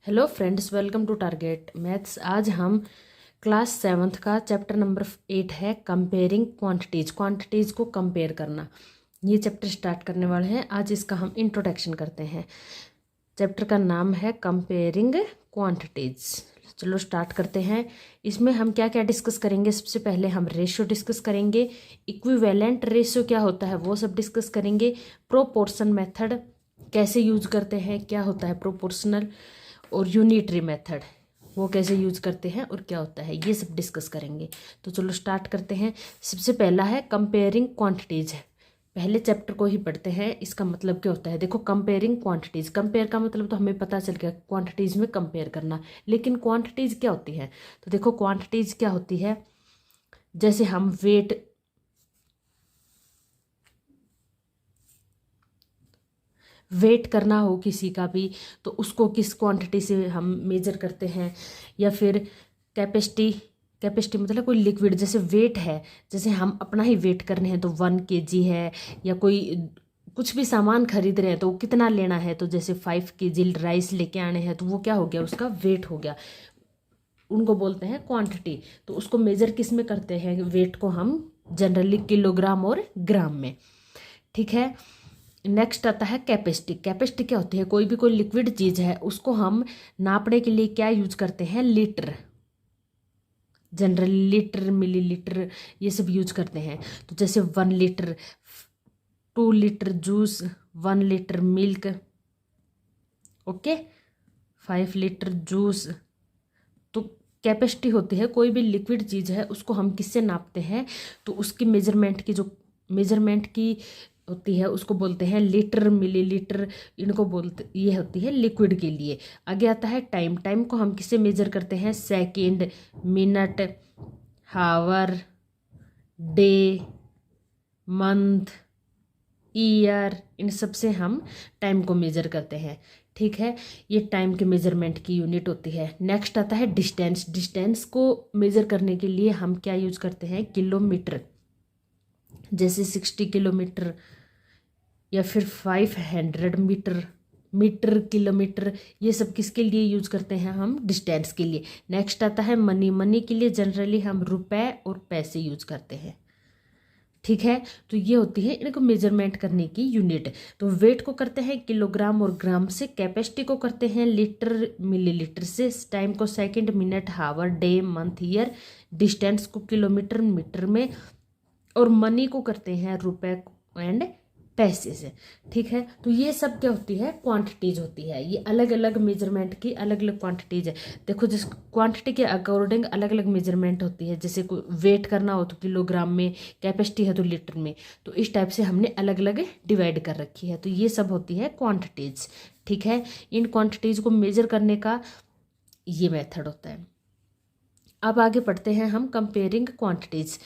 Hello friends, welcome to target maths. आज हम class 7th का चैप्टर नंबर 8 है कंपेयरिंग क्वांटिटीज। क्वांटिटीज को कंपेयर करना, ये चैप्टर स्टार्ट करने वाले हैं। आज इसका हम इंट्रोडक्शन करते हैं। चैप्टर का नाम है कंपेयरिंग क्वांटिटीज। चलो स्टार्ट करते हैं। इसमें हम क्या क्या डिस्कस करेंगे। सबसे पहले हम रेशियो डिस्कस करेंगे, इक्विवेलेंट रेशियो क्या होता है वो सब डिस्कस करेंगे, प्रोपोर्शन मेथड कैसे यूज करते हैं, क्या होता है प्रोपोर्शनल, और यूनिटरी मेथड वो कैसे यूज करते हैं और क्या होता है, ये सब डिस्कस करेंगे। तो चलो स्टार्ट करते हैं। सबसे पहला है कंपेयरिंग क्वांटिटीज। पहले चैप्टर को ही पढ़ते हैं। इसका मतलब क्या होता है, देखो कंपेयरिंग क्वांटिटीज, कंपेयर का मतलब तो हमें पता चल गया क्वांटिटीज में कंपेयर करना, लेकिन क्वांटिटीज क्या होती है। तो देखो क्वांटिटीज क्या होती है, जैसे हम वेट करना हो किसी का भी, तो उसको किस क्वांटिटी से हम मेजर करते हैं। या फिर कैपेसिटी, कैपेसिटी मतलब कोई लिक्विड, जैसे वेट है, जैसे हम अपना ही वेट करने हैं तो 1 kg है, या कोई कुछ भी सामान खरीद रहे हैं तो कितना लेना है, तो जैसे 5 kg राइस लेके आने हैं तो वो क्या हो गया, उसका वेट हो गया, उनको बोलते हैं क्वांटिटी। तो उसको मेजर किस में करते हैं, वेट को हम जनरली किलोग्राम और ग्राम में, ठीक है। नेक्स्ट आता है कैपेसिटी। कैपेसिटी क्या होती है, कोई लिक्विड चीज है उसको हम नापने के लिए क्या यूज करते हैं, लीटर, जनरली लीटर, मिलीलीटर, ये सब यूज करते हैं। तो जैसे 1 litre, 2 litre juice, 1 litre milk, okay, 5 litre juice. तो कैपेसिटी होती है कोई भी लिक्विड चीज है उसको हम किससे नापते हैं, तो उसकी मेजरमेंट की, जो मेजरमेंट की होती है उसको बोलते हैं लीटर, मिलीलीटर, इनको बोलते, ये होती है लिक्विड के लिए। आगे आता है टाइम। टाइम को हम किससे मेजर करते हैं, सेकंड, मिनट, हावर, डे, मंथ, ईयर, इन सब से हम टाइम को मेजर करते हैं, ठीक है। ये टाइम के मेजरमेंट की यूनिट होती है। नेक्स्ट आता है डिस्टेंस। डिस्टेंस को मेजर करने के लिए हम क्या यूज करते हैं, किलोमीटर, जैसे 60 किलोमीटर, या फिर 500 मीटर, मीटर, किलोमीटर, ये सब किसके लिए यूज करते हैं, हम डिस्टेंस के लिए। नेक्स्ट आता है मनी। मनी के लिए जनरली हम रुपए और पैसे यूज करते हैं, ठीक है। तो ये होती है इनको मेजरमेंट करने की यूनिट। तो वेट को करते हैं किलोग्राम और ग्राम से, कैपेसिटी को करते हैं लीटर, मिलीलीटर से, टाइम को सेकंड, मिनट, हावर, डे, मंथ, ईयर, डिस्टेंस को किलोमीटर, मीटर में, और मनी को करते हैं रुपए एंड पैसे से, ठीक है। तो ये सब क्या होती है, क्वांटिटीज होती है। ये अलग अलग मेजरमेंट की अलग अलग क्वांटिटीज है। देखो जिस क्वांटिटी के अकॉर्डिंग अलग अलग मेजरमेंट होती है, जैसे कोई वेट करना हो तो किलोग्राम में, कैपेसिटी है तो लीटर में, तो इस टाइप से हमने अलग अलग डिवाइड कर रखी है। तो ये सब होती है क्वांटिटीज, ठीक है। इन क्वांटिटीज को मेजर करने का ये मेथड होता है। अब आगे पढ़ते हैं हम कंपेयरिंग क्वांटिटीज।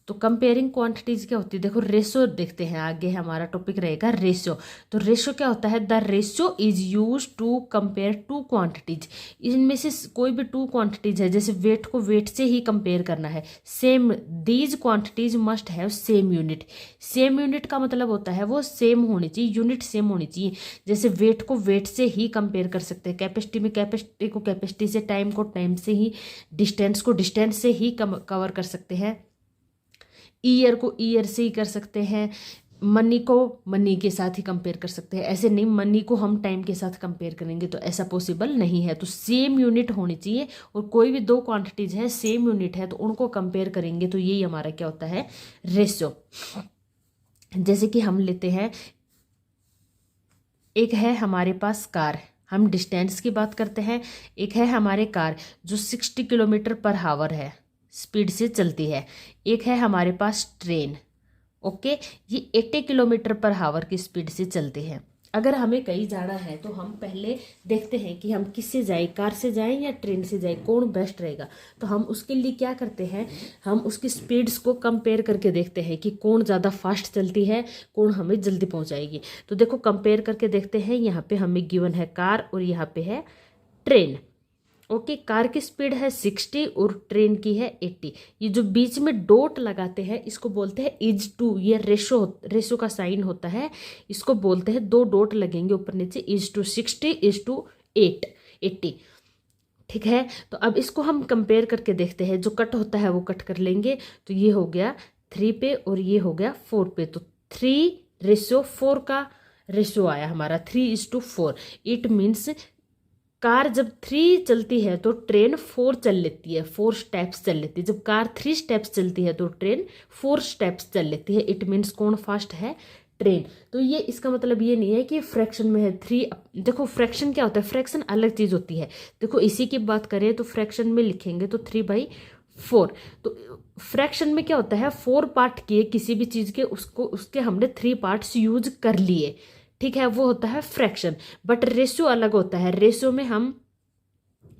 तो कंपेयरिंग क्वांटिटीज क्या होती है, देखो रेशियो देखते हैं, आगे हमारा टॉपिक रहेगा रेशियो। तो रेशियो क्या होता है, the ratio is use to compare two quantities. इनमें से कोई भी 2 क्वांटिटीज है, जैसे वेट को वेट से ही कंपेयर करना है, same, these quantities must have same unit. Same unit का मतलब होता है वो सेम होनी चाहिए, यूनिट सेम होनी चाहिए। जैसे वेट को वेट से ही कंपेयर कर सकते हैं, कैपेसिटी में कैपेसिटी को कैपेसिटी से, टाइम को टाइम से ही, डिस्टेंस को डिस्टेंस से ही कवर कर सकते हैं, ईयर को ईयर से ही कर सकते हैं, मनी को मनी के साथ ही कंपेयर कर सकते हैं। ऐसे नहीं मनी को हम टाइम के साथ कंपेयर करेंगे, तो ऐसा पॉसिबल नहीं है। तो सेम यूनिट होनी चाहिए, और कोई भी 2 क्वांटिटीज है सेम यूनिट है तो उनको कंपेयर करेंगे, तो यही हमारा क्या होता है, रेशियो। जैसे कि हम लेते हैं, एक है हमारे पास कार, हम डिस्टेंस की बात करते हैं। एक है हमारे कार जो 60 km/h है, स्पीड से चलती है। एक है हमारे पास ट्रेन, ओके, ये 80 km/h की स्पीड से चलती है। अगर हमें कहीं जाना है तो हम पहले देखते हैं कि हम किससे जाएं, कार से जाएं या ट्रेन से जाएं, कौन बेस्ट रहेगा। तो हम उसके लिए क्या करते हैं, हम उसकी स्पीड्स को कंपेयर करके देखते हैं कि कौन ज़्यादा फास्ट चलती है, कौन हमें जल्दी पहुंचाएगी। तो देखो कंपेयर करके देखते हैं, यहाँ पे हमें गिवन है कार और यहाँ पे है ट्रेन, ओके। कार की स्पीड है 60 और ट्रेन की है 80। ये जो बीच में डॉट लगाते हैं इसको बोलते हैं इज टू, ये रेशो का साइन होता है, इसको बोलते हैं, 2 डॉट लगेंगे ऊपर नीचे, इज टू 60, इज टू 8, 80। ठीक है, तो अब इसको हम कंपेयर करके देखते हैं, जो कट होता है वो कट कर लेंगे। तो ये हो गया 3 पे और ये हो गया 4 पे, तो 3:4 का रेशियो आया हमारा, 3:4। इट मीन्स कार जब 3 चलती है तो ट्रेन 4 चल लेती है, 4 स्टेप्स चल लेती है। जब कार 3 स्टेप्स चलती है तो ट्रेन 4 स्टेप्स चल लेती है। इट मीन्स कौन फास्ट है? ट्रेन। तो ये इसका मतलब ये नहीं है कि फ्रैक्शन में है 3। देखो फ्रैक्शन क्या होता है, फ्रैक्शन अलग चीज होती है। देखो इसी की बात करें तो फ्रैक्शन में लिखेंगे तो 3/4। तो फ्रैक्शन में क्या होता है, 4 पार्ट किए किसी भी चीज के, उसको उसके हमने 3 पार्ट्स यूज कर लिए। ठीक है, वो होता है फ्रैक्शन। बट रेशियो अलग होता है। रेशियो में हम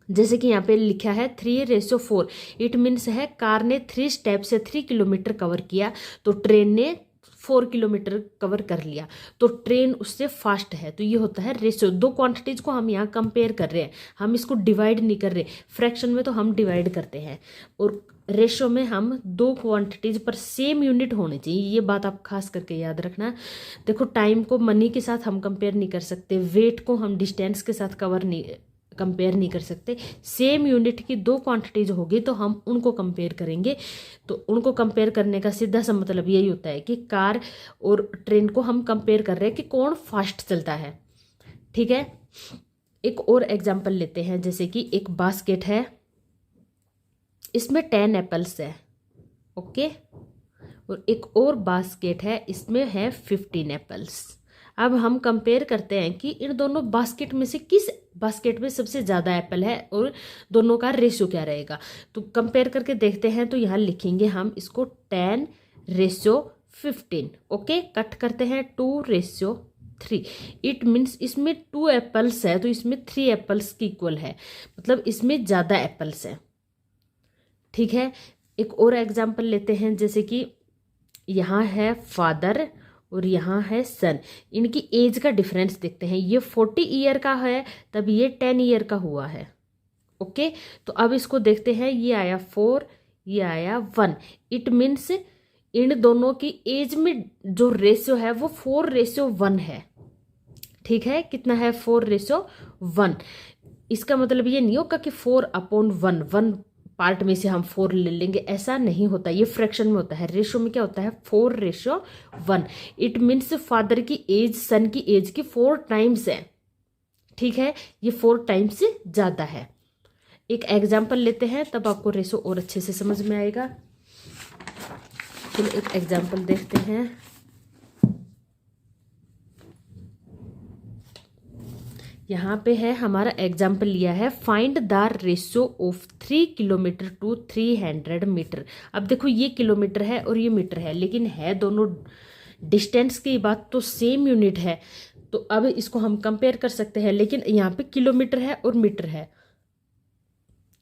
जैसे कि यहाँ पे लिखा है 3:4, इट मीन्स है कार ने 3 स्टेप से 3 किलोमीटर कवर किया, तो ट्रेन ने 4 किलोमीटर कवर कर लिया, तो ट्रेन उससे फास्ट है। तो ये होता है रेशियो। दो क्वांटिटीज को हम यहाँ कंपेयर कर रहे हैं, हम इसको डिवाइड नहीं कर रहे। फ्रैक्शन में तो हम डिवाइड करते हैं और रेशियो में हम दो क्वांटिटीज पर सेम यूनिट होनी चाहिए। ये बात आप खास करके याद रखना। देखो टाइम को मनी के साथ हम कंपेयर नहीं कर सकते, वेट को हम डिस्टेंस के साथ कंपेयर नहीं कर सकते। सेम यूनिट की दो क्वांटिटीज होगी तो हम उनको कंपेयर करेंगे। तो उनको कंपेयर करने का सीधा सा मतलब यही होता है कि कार और ट्रेन को हम कंपेयर कर रहे हैं कि कौन फास्ट चलता है। ठीक है, एक और एग्जांपल लेते हैं। जैसे कि एक बास्केट है, इसमें 10 एप्पल्स है, ओके, और एक और बास्केट है, इसमें है 15 एप्पल्स। अब हम कंपेयर करते हैं कि इन दोनों बास्केट में से किस बास्केट में सबसे ज़्यादा एप्पल है और दोनों का रेशियो क्या रहेगा। तो कंपेयर करके देखते हैं। तो यहाँ लिखेंगे हम इसको 10:15। ओके, कट करते हैं 2:3। इट मीन्स इसमें 2 एप्पल्स है तो इसमें 3 एप्पल्स की इक्वल है, मतलब इसमें ज़्यादा एप्पल्स है। ठीक है, एक और एग्जाम्पल लेते हैं। जैसे कि यहाँ है फादर और यहाँ है सन, इनकी एज का डिफरेंस देखते हैं। ये 40 ईयर का है, तब ये 10 ईयर का हुआ है। ओके, तो अब इसको देखते हैं। ये आया 4, ये आया 1। इट मीन्स इन दोनों की एज में जो रेशियो है वो 4:1 है। ठीक है, कितना है? 4:1। इसका मतलब ये नहीं होगा कि 4/1, 1 पार्ट में से हम 4 ले लेंगे, ऐसा नहीं होता। ये फ्रैक्शन में होता है। रेशियो में क्या होता है? 4:1। इट मीन्स फादर की एज सन की एज की 4 टाइम्स है। ठीक है, ये 4 टाइम्स से ज्यादा है। एक एग्जाम्पल लेते हैं, तब आपको रेशियो और अच्छे से समझ में आएगा। चलो एक एग्जाम्पल देखते हैं। यहाँ पे है हमारा एग्जाम्पल लिया है, find the ratio of 3 kilometre to 300 metre. अब देखो ये किलोमीटर है और ये मीटर है, लेकिन है दोनों डिस्टेंस की बात तो सेम यूनिट है। तो अब इसको हम कंपेयर कर सकते हैं, लेकिन यहाँ पे किलोमीटर है और मीटर है।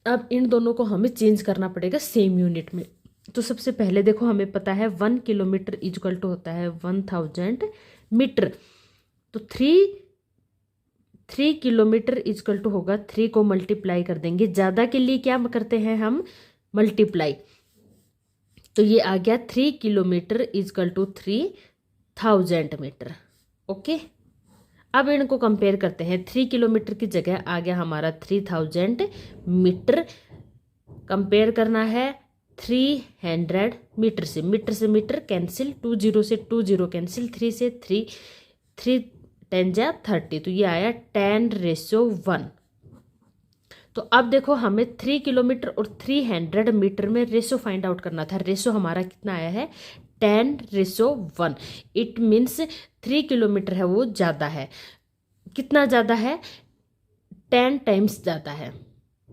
अब इन दोनों को हमें चेंज करना पड़ेगा सेम यूनिट में। तो सबसे पहले देखो हमें पता है 1 किलोमीटर इक्वल टू होता है 1000 मीटर। तो 3 किलोमीटर इक्वल टू होगा, 3 को मल्टीप्लाई कर देंगे। ज़्यादा के लिए क्या करते हैं हम? मल्टीप्लाई। तो ये आ गया 3 kilometre equal to 3000 metre. Okay, अब इनको कंपेयर करते हैं। 3 किलोमीटर की जगह आ गया हमारा 3000 मीटर। कंपेयर करना है 300 मीटर से। मीटर से मीटर कैंसिल, 20 से 20 कैंसिल, 3 से 3, 10 जा 30। तो ये आया 10:1। तो अब देखो हमें 3 किलोमीटर और 300 मीटर में रेशो फाइंड आउट करना था। रेशो हमारा कितना आया है? 10:1। इट मीन्स 3 किलोमीटर है वो ज़्यादा है। कितना ज़्यादा है? 10 टाइम्स ज़्यादा है।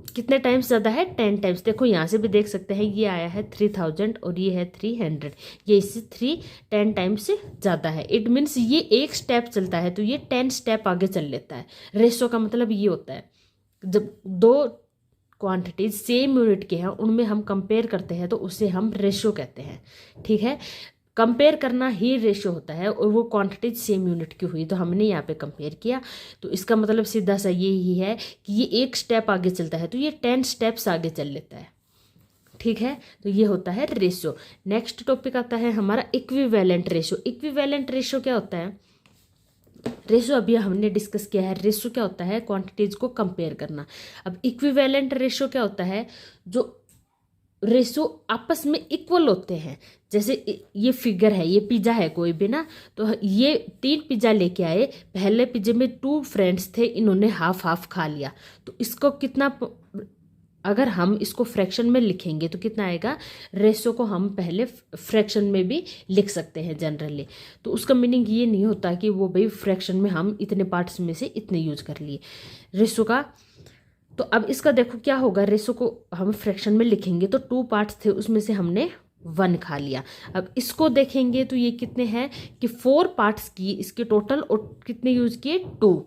कितने टाइम्स ज़्यादा है? 10 टाइम्स। देखो यहाँ से भी देख सकते हैं, ये आया है 3000 और ये है 300। ये इससे 10 टाइम्स से ज़्यादा है। इट मीन्स ये एक स्टेप चलता है तो ये 10 स्टेप आगे चल लेता है। रेशो का मतलब ये होता है, जब दो क्वांटिटीज सेम यूनिट के हैं उनमें हम कंपेयर करते हैं तो उसे हम रेशो कहते हैं। ठीक है, कंपेयर करना ही रेशो होता है, और वो क्वांटिटीज सेम यूनिट की हुई तो हमने यहाँ पे कंपेयर किया। तो इसका मतलब सीधा सा ये ही है कि ये एक स्टेप आगे चलता है तो ये 10 स्टेप्स आगे चल लेता है। ठीक है, तो ये होता है रेशो। नेक्स्ट टॉपिक आता है हमारा इक्विवेलेंट रेशो। इक्विवेलेंट रेशो क्या होता है? रेशो अभी हमने डिस्कस किया है। रेशो क्या होता है? क्वांटिटीज को कंपेयर करना। अब इक्विवेलेंट रेशो क्या होता है? जो रेशो आपस में इक्वल होते हैं। जैसे ये फिगर है, ये पिज्जा है कोई भी ना, तो ये 3 पिज्जा लेके आए, पहले पिज्जे में 2 फ्रेंड्स थे, इन्होंने हाफ हाफ खा लिया, तो इसको कितना, अगर हम इसको फ्रैक्शन में लिखेंगे तो कितना आएगा? रेशो को हम पहले फ्रैक्शन में भी लिख सकते हैं जनरली। तो उसका मीनिंग ये नहीं होता कि वो भाई फ्रैक्शन में हम इतने पार्ट्स में से इतने यूज कर लिए रेशो का। तो अब इसका देखो क्या होगा, रेशो को हम फ्रैक्शन में लिखेंगे तो 2 पार्ट्स थे, उसमें से हमने 1 खा लिया। अब इसको देखेंगे तो ये कितने हैं कि 4 पार्ट्स किए इसके टोटल, और कितने यूज किए? 2।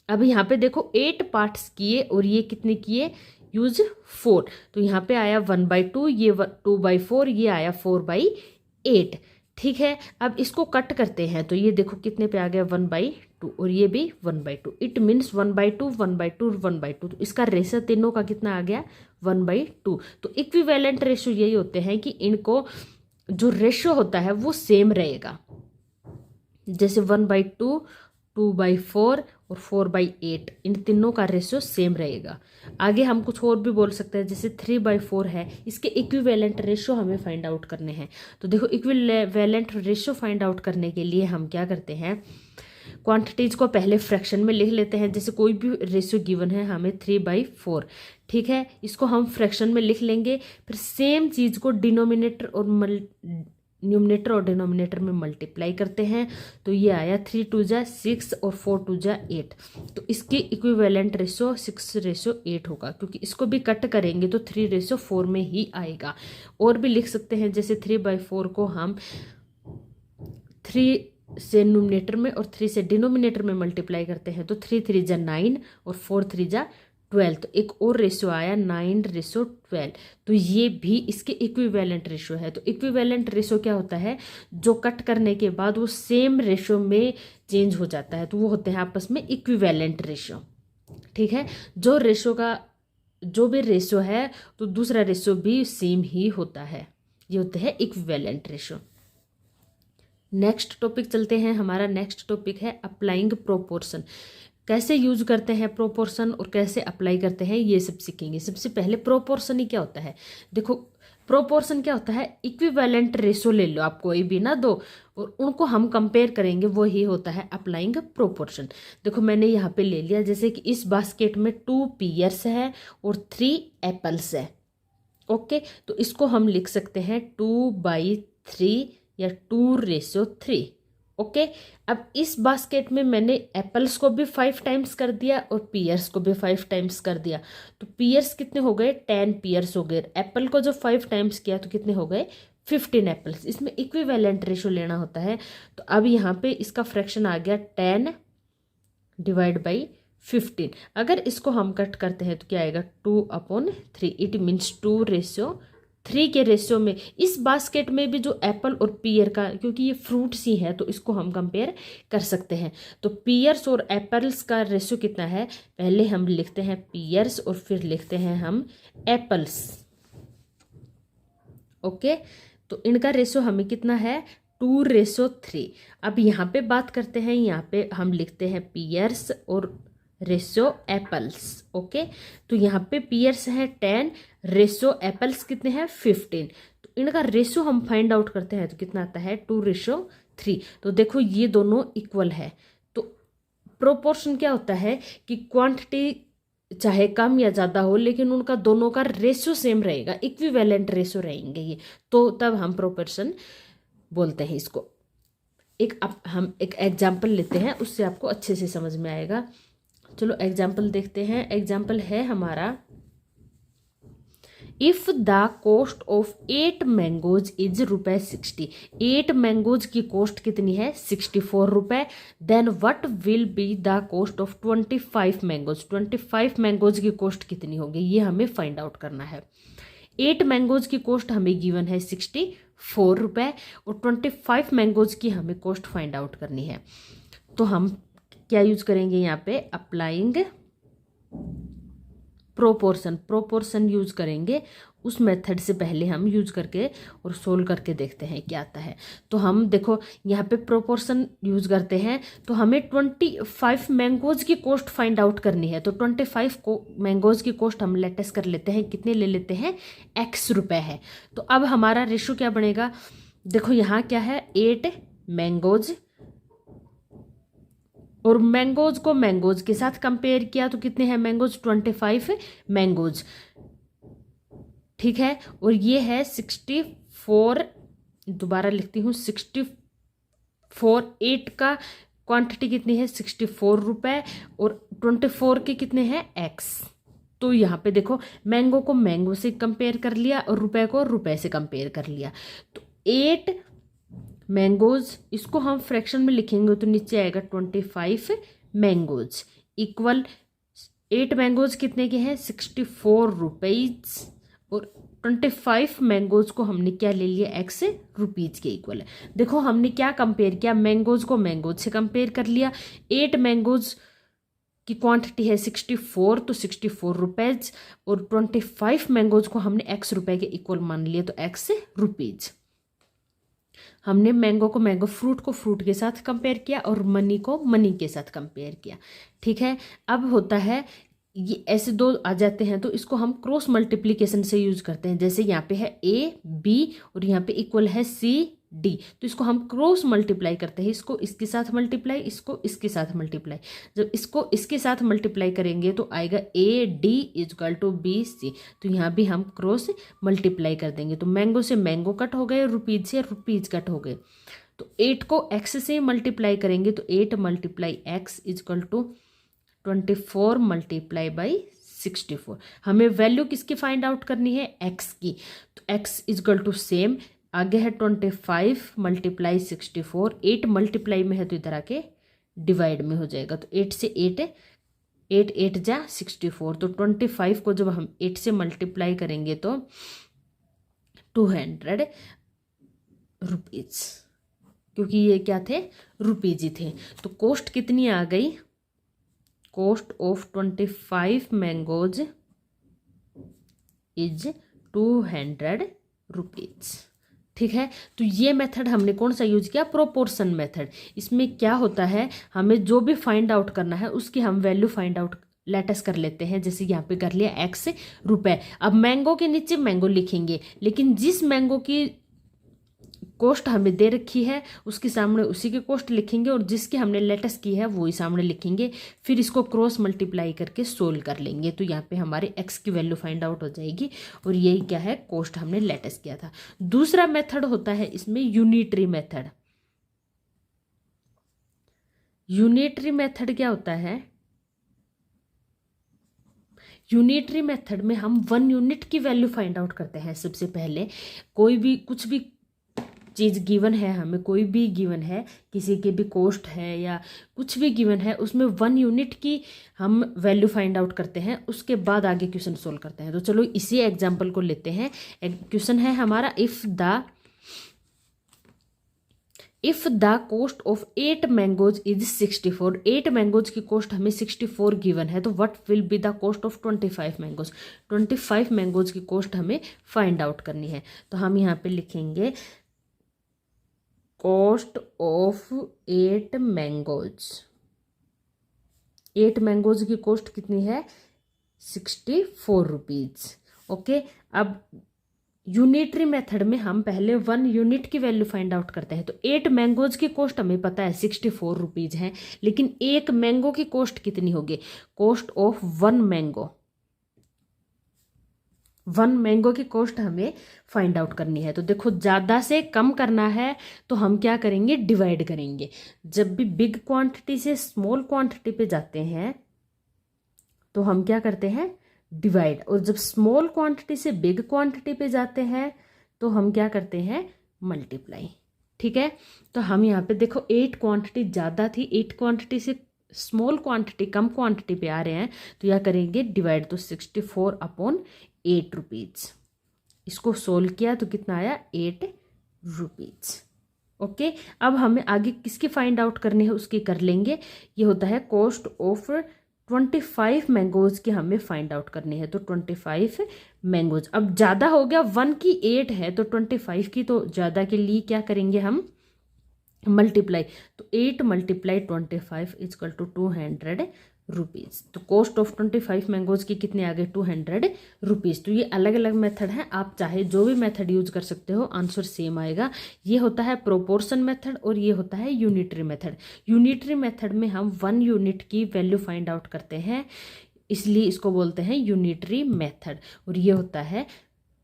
अब यहाँ पे देखो 8 पार्ट्स किए और ये कितने किए? यूज 4। तो यहाँ पे आया 1/2, ये 2/4, ये आया 4/8। ठीक है, अब इसको कट करते हैं तो ये देखो कितने पे आ गया? 1/2, और ये भी 1/2। It means 1/2, 1/2, 1/2। तो इसका रेशो तीनों का कितना आ गया? 1/2। तो इक्विवेलेंट रेशो यही होते हैं कि इनको जो रेशो होता है वो सेम रहेगा। जैसे 1/2, 2/4 और 4/8, इन तीनों का रेशो सेम रहेगा। आगे हम कुछ और भी बोल सकते हैं, जैसे 3/4 है, इसके इक्विवेलेंट रेशो हमें फाइंड आउट करने हैं। तो देखो इक्विवेलेंट रेशो फाइंड आउट करने के लिए हम क्या करते हैं, क्वांटिटीज को पहले फ्रैक्शन में लिख लेते हैं। जैसे कोई भी रेशियो गिवन है हमें 3/4, ठीक है, इसको हम फ्रैक्शन में लिख लेंगे। फिर सेम चीज को डिनोमिनेटर और न्यूमरेटर और डिनोमिनेटर में मल्टीप्लाई करते हैं, तो ये आया 3 × 6 और 4 × 8। तो इसकी इक्विवेलेंट रेशो 6:8 होगा, क्योंकि इसको भी कट करेंगे तो 3:4 में ही आएगा। और भी लिख सकते हैं, जैसे 3/4 को हम 3 से न्यूमरेटर में और 3 से डिनोमिनेटर में मल्टीप्लाई करते हैं, तो 3 × 3 = 9 और 4 × 3 = 12। तो एक और रेशो आया 9:12। तो ये भी इसके इक्विवेलेंट रेशो है। तो इक्विवेलेंट रेशो क्या होता है? जो कट करने के बाद वो सेम रेशो में चेंज हो जाता है, तो वो होते हैं आपस में इक्विवेलेंट रेशो। ठीक है, जो रेशो का जो भी रेशो है तो दूसरा रेशो भी सेम ही होता है, ये होते हैं इक्विवेलेंट रेशो। नेक्स्ट टॉपिक चलते हैं। हमारा नेक्स्ट टॉपिक है अप्लाइंग प्रोपोर्शन। कैसे यूज करते हैं प्रोपोर्शन और कैसे अप्लाई करते हैं, ये सब सीखेंगे। सबसे पहले प्रोपोर्शन ही क्या होता है? देखो प्रोपोर्शन क्या होता है? इक्विवेलेंट रेशो ले लो आप कोई भी ना, 2, और उनको हम कंपेयर करेंगे, वो ही होता है अप्लाइंग प्रोपोर्शन। देखो मैंने यहाँ पे ले लिया, जैसे कि इस बास्केट में 2 पीयर्स है और 3 एप्पल्स है। ओके, तो इसको हम लिख सकते हैं 2/3 या 2:3। ओके, अब इस बास्केट में मैंने एप्पल्स को भी 5 टाइम्स कर दिया और पीयर्स को भी 5 टाइम्स कर दिया। तो पीयर्स कितने हो गए? 10 पीयर्स हो गए। एप्पल को जो 5 टाइम्स किया तो कितने हो गए? 15 एप्पल्स। इसमें इक्विवेलेंट रेशो लेना होता है। तो अब यहाँ पे इसका फ्रैक्शन आ गया 10 / 15। अगर इसको हम कट करते हैं तो क्या आएगा? 2/3। इट मीन्स 2:3 के रेशियो में इस बास्केट में भी जो एप्पल और पीयर का, क्योंकि ये फ्रूट्स ही है तो इसको हम कंपेयर कर सकते हैं। तो पीयर्स और एप्पल्स का रेशियो कितना है? पहले हम लिखते हैं पीयर्स और फिर लिखते हैं हम एप्पल्स। ओके, तो इनका रेशियो हमें कितना है? 2:3। अब यहाँ पे बात करते हैं, यहाँ पे हम लिखते हैं पीयर्स और रेशियो एप्पल्स। ओके, तो यहाँ पे पीयर्स है 10, रेशियो एप्पल्स कितने हैं? 15। तो इनका रेशियो हम फाइंड आउट करते हैं तो कितना आता है? 2:3। तो देखो ये दोनों इक्वल है। तो प्रोपोर्शन क्या होता है कि क्वांटिटी चाहे कम या ज़्यादा हो, लेकिन उनका दोनों का रेशियो सेम रहेगा, इक्विवेलेंट रेशियो रहेंगे ये, तो तब हम प्रोपोर्शन बोलते हैं इसको। हम एक एग्जाम्पल लेते हैं, उससे आपको अच्छे से समझ में आएगा। चलो एग्जाम्पल देखते हैं। एग्जाम्पल है हमारा, if the cost of 8 mangoes is ₹60। 8 mangoes की कॉस्ट कितनी है? 64 रुपए। Then what will be the cost of 25 mangoes? 25 mangoes की कॉस्ट कितनी होगी, ये हमें फाइंड आउट करना है। 8 मैंगोज की कॉस्ट हमें गिवन है 64 रुपए और 25 मैंगोज की हमें कॉस्ट फाइंड आउट करनी है। तो हम क्या यूज करेंगे यहाँ पे? अप्लाइंग प्रोपोर्शन यूज करेंगे। उस मेथड से पहले हम यूज करके और सोल्व करके देखते हैं क्या आता है। तो हम देखो यहाँ पे प्रोपोर्शन यूज करते हैं, तो हमें 25 मैंगोज की कॉस्ट फाइंड आउट करनी है। तो 25 मैंगोज की कॉस्ट हम लेटेस्ट कर लेते हैं, कितने ले लेते हैं, x रुपए है। तो अब हमारा रेशो क्या बनेगा, देखो यहाँ क्या है, 8 मैंगोज, और मैंगोज को मैंगोज के साथ कंपेयर किया तो कितने हैं मैंगोज, 25 मैंगोज, ठीक है। और ये है 64, दोबारा लिखती हूँ, 64, 8 का क्वांटिटी कितनी है, 64 रुपए, और 24 के कितने हैं, x। तो यहाँ पे देखो मैंगो को मैंगो से कंपेयर कर लिया और रुपए को रुपए से कंपेयर कर लिया। तो 8 मैंगोज, इसको हम फ्रैक्शन में लिखेंगे तो नीचे आएगा 25 मैंगोज इक्वल 8 मैंगोज कितने के हैं, 64 रुपीज, और 25 मैंगोज को हमने क्या ले लिया, x रुपीज के इक्वल है। देखो हमने क्या कंपेयर किया, मैंगोज को मैंगोज से कंपेयर कर लिया। 8 मैंगोज की क्वांटिटी है 64, तो 64 रुपीज, और 25 मैंगोज को हमने x रुपए के इक्वल मान लिया, तो x रुपीज। हमने मैंगो को मैंगो, फ्रूट को फ्रूट के साथ कंपेयर किया और मनी को मनी के साथ कंपेयर किया, ठीक है। अब होता है ये ऐसे दो आ जाते हैं तो इसको हम क्रॉस मल्टीप्लिकेशन से यूज करते हैं। जैसे यहाँ पे है ए बी और यहाँ पे इक्वल है सी डी, तो इसको हम क्रॉस मल्टीप्लाई करते हैं, इसको इसके साथ मल्टीप्लाई, इसको इसके साथ मल्टीप्लाई। जब इसको इसके साथ मल्टीप्लाई करेंगे तो आएगा a d equal to b c, तो यहाँ भी हम क्रॉस मल्टीप्लाई कर देंगे। तो मैंगो से मैंगो कट हो गए, रुपीज से रुपीज कट हो गए। तो 8 को x से मल्टीप्लाई करेंगे तो 8 multiply x equal to 24 multiply by 64। हमें वैल्यू किसकी फाइंड आउट करनी है, x की। तो x इजकल टू सेम, आगे है 25 मल्टीप्लाई 64, 8 मल्टीप्लाई में है तो इधर आके डिवाइड में हो जाएगा। तो 8 से 8 जा 64, तो 25 को जब हम 8 से मल्टीप्लाई करेंगे तो 200 रुपीज, क्योंकि ये क्या थे, रुपीज ही थे। तो कॉस्ट कितनी आ गई, cost of 25 mangoes is 200 rupees, ठीक है। तो ये मेथड हमने कौन सा यूज किया, प्रोपोर्शन मेथड। इसमें क्या होता है, हमें जो भी फाइंड आउट करना है उसकी हम वैल्यू फाइंड आउट लेटेस्ट कर लेते हैं। जैसे यहाँ पे कर लिया x रुपए। अब मैंगो के नीचे मैंगो लिखेंगे, लेकिन जिस मैंगो की कॉस्ट हमें दे रखी है उसके सामने उसी की कॉस्ट लिखेंगे, और जिसकी हमने लेटेस्ट की है वो ही सामने लिखेंगे। फिर इसको क्रॉस मल्टीप्लाई करके सोल्व कर लेंगे, तो यहाँ पे हमारे x की वैल्यू फाइंड आउट हो जाएगी। और यही क्या है, कॉस्ट हमने लेटेस्ट किया था। दूसरा मेथड होता है इसमें यूनिटरी मेथड। यूनिटरी मेथड क्या होता है, यूनिटरी मेथड में हम 1 यूनिट की वैल्यू फाइंड आउट करते हैं। सबसे पहले कोई भी कुछ भी चीज़ गिवन है, हमें कोई भी गिवन है, किसी की भी कॉस्ट है या कुछ भी गिवन है, उसमें 1 यूनिट की हम वैल्यू फाइंड आउट करते हैं, उसके बाद आगे क्वेश्चन सोल्व करते हैं। तो चलो इसी एग्जांपल को लेते हैं। क्वेश्चन है हमारा, if the cost of 8 mangoes is 64, 8 mangoes की कॉस्ट हमें 64 गिवन है, तो what will be the cost of 25 mangoes. 25 mangoes की कॉस्ट हमें फाइंड आउट करनी है। तो हम यहाँ पे लिखेंगे कॉस्ट ऑफ 8 मैंगोज। 8 मैंगोज की कॉस्ट कितनी है, 64 रुपीज, ओके। अब यूनिटरी मेथड में हम पहले 1 यूनिट की वैल्यू फाइंड आउट करते हैं। तो 8 मैंगोज की कॉस्ट हमें पता है 64 रुपीज है, लेकिन एक मैंगो की कॉस्ट कितनी होगी, कॉस्ट ऑफ 1 मैंगो। 1 मैंगो की कॉस्ट हमें फाइंड आउट करनी है। तो देखो ज़्यादा से कम करना है तो हम क्या करेंगे, डिवाइड करेंगे। जब भी बिग क्वांटिटी से स्मॉल क्वांटिटी पे जाते हैं तो हम क्या करते हैं, डिवाइड। और जब स्मॉल क्वांटिटी से बिग क्वांटिटी पे जाते हैं तो हम क्या करते हैं, मल्टीप्लाई, ठीक है। तो हम यहाँ पे देखो 8 क्वांटिटी ज़्यादा थी, 8 क्वांटिटी से स्मॉल क्वांटिटी कम क्वांटिटी पे आ रहे हैं, तो यह करेंगे डिवाइड। तो 64 अपॉन 8 रुपीज, इसको सोल्व किया तो कितना आया, 8 रुपीज, ओके। अब हमें आगे किसकी फाइंड आउट करनी है उसकी कर लेंगे। ये होता है कॉस्ट ऑफ 25 मैंगोज़ की हमें फाइंड आउट करनी है। तो 25 मैंगोज़, अब ज़्यादा हो गया, 1 की 8 है तो 25 की तो ज़्यादा के लिए क्या करेंगे हम, मल्टीप्लाई। तो 8 मल्टीप्लाई 25 इजकल टू 200 रुपीज़। तो कॉस्ट ऑफ 25 मैंगोज़ की कितने आ गए, 200 रुपीज़। तो ये अलग अलग मेथड है, आप चाहे जो भी मेथड यूज कर सकते हो, आंसर सेम आएगा। ये होता है प्रोपोर्शन मेथड और ये होता है यूनिटरी मेथड। यूनिटरी मेथड में हम 1 यूनिट की वैल्यू फाइंड आउट करते हैं, इसलिए इसको बोलते हैं यूनिटरी मेथड, और ये होता है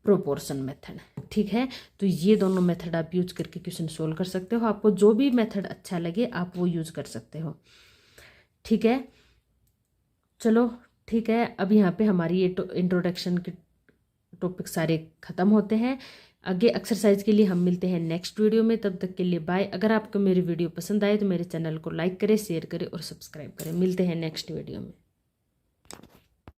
प्रोपोर्शन मेथड। ठीक है, तो ये दोनों मेथड आप यूज करके क्वेश्चन सोल्व कर सकते हो। आपको जो भी मेथड अच्छा लगे आप वो यूज कर सकते हो। ठीक है, चलो ठीक है, अब यहाँ पे हमारी ये इंट्रोडक्शन के टॉपिक सारे ख़त्म होते हैं। आगे एक्सरसाइज के लिए हम मिलते हैं नेक्स्ट वीडियो में, तब तक के लिए बाय। अगर आपको मेरी वीडियो पसंद आए तो मेरे चैनल को लाइक करें, शेयर करें और सब्सक्राइब करें। मिलते हैं नेक्स्ट वीडियो में।